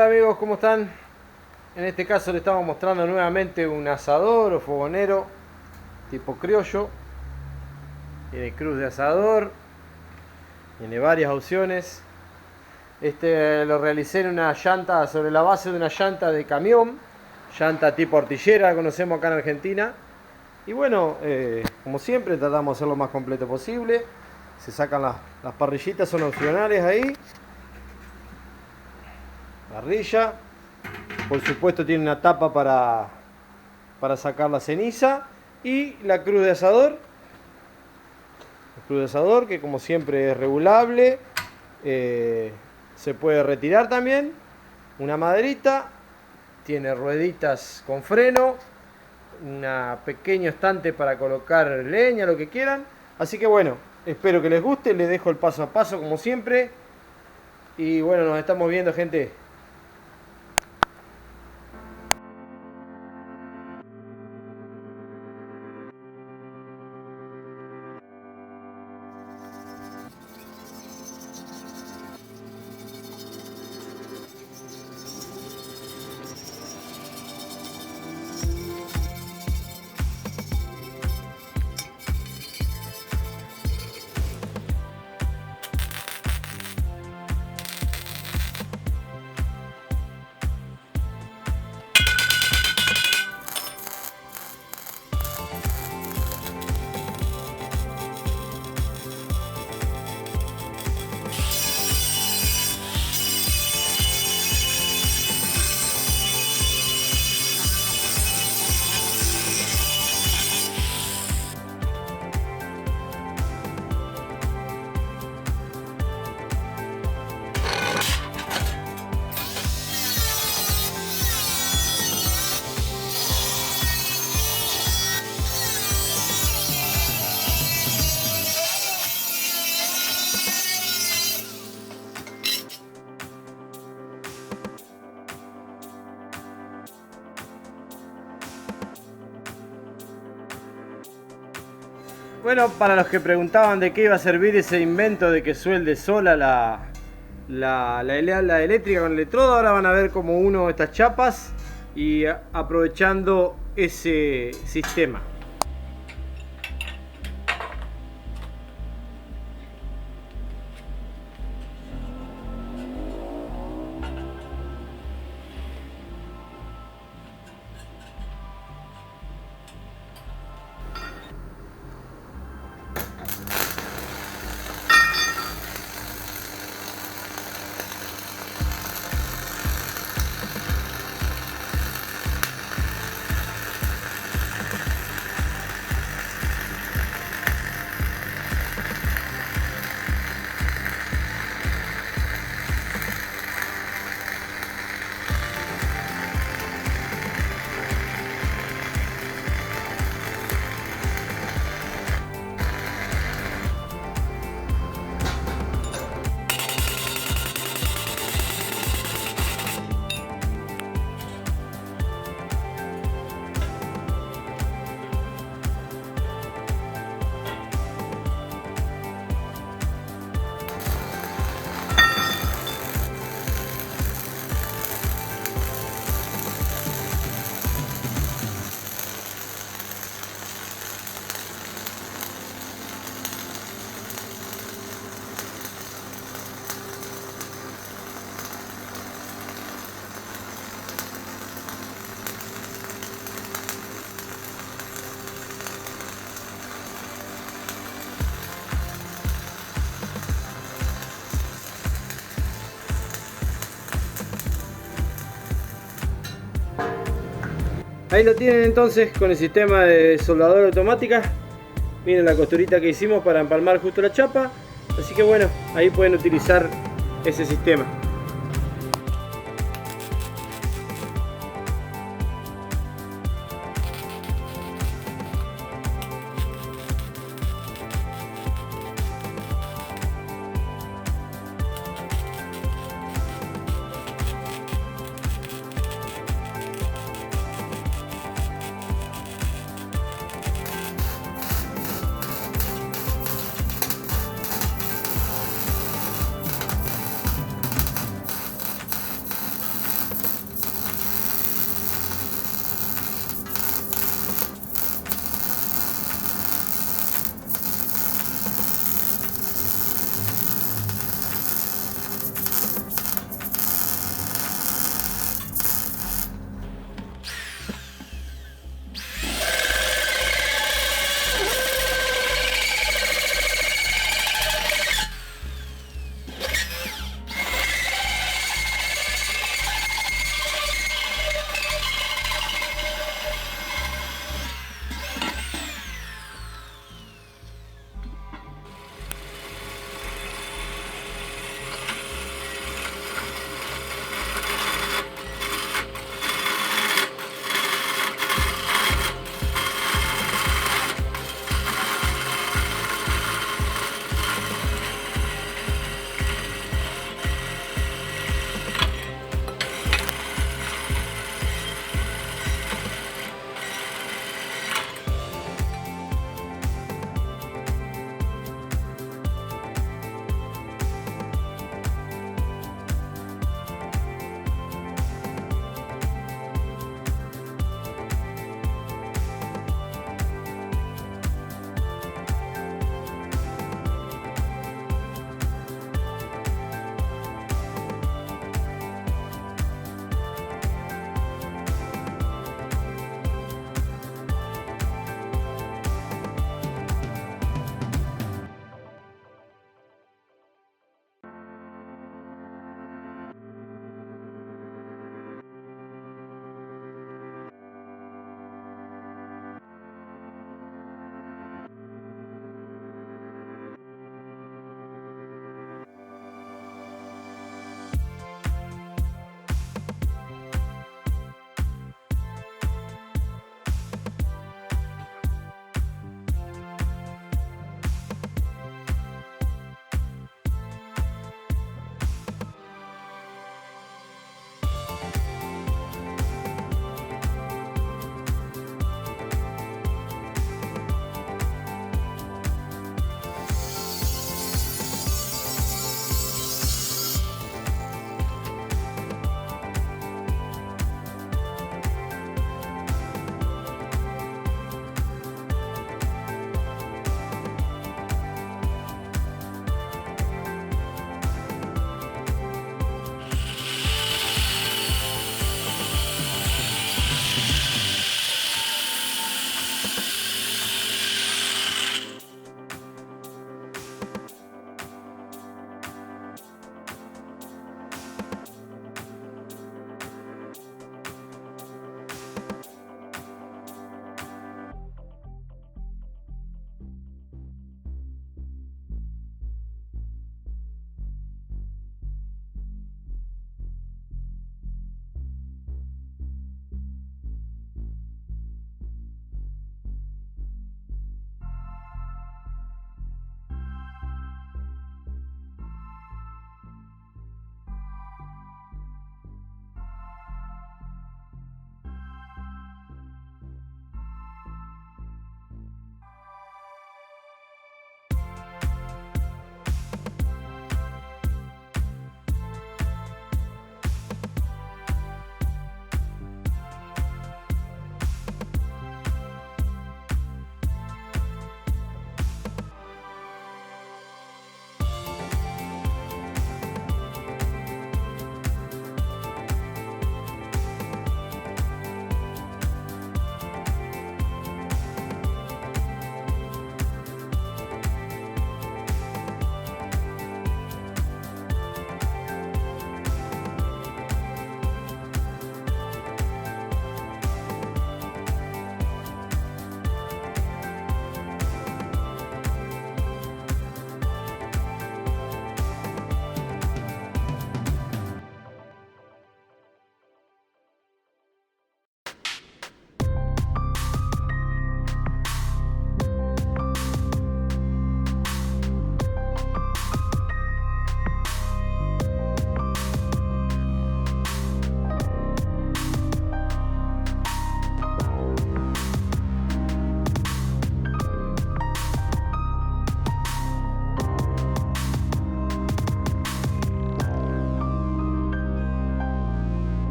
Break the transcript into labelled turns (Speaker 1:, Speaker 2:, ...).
Speaker 1: Hola amigos, ¿cómo están? En este caso le estamos mostrando nuevamente un asador o fogonero tipo criollo. Tiene cruz de asador, tiene varias opciones. Este lo realicé en una llanta, sobre la base de una llanta de camión, llanta tipo artillera, conocemos acá en Argentina. Y bueno, como siempre tratamos de hacer lo más completo posible. Se sacan las parrillitas, son opcionales ahí. Parrilla, por supuesto tiene una tapa para sacar la ceniza y la cruz de asador. La cruz de asador que como siempre es regulable, se puede retirar también. Una maderita, tiene rueditas con freno, un pequeño estante para colocar leña, lo que quieran. Así que bueno, espero que les guste, les dejo el paso a paso como siempre. Y bueno, nos estamos viendo, gente. Bueno, para los que preguntaban de qué iba a servir ese invento de que suelde sola la eléctrica con el electrodo, ahora van a ver como uno de estas chapas y aprovechando ese sistema. Ahí lo tienen entonces con el sistema de soldadura automática. Miren la costurita que hicimos para empalmar justo la chapa. Así que bueno, ahí pueden utilizar ese sistema.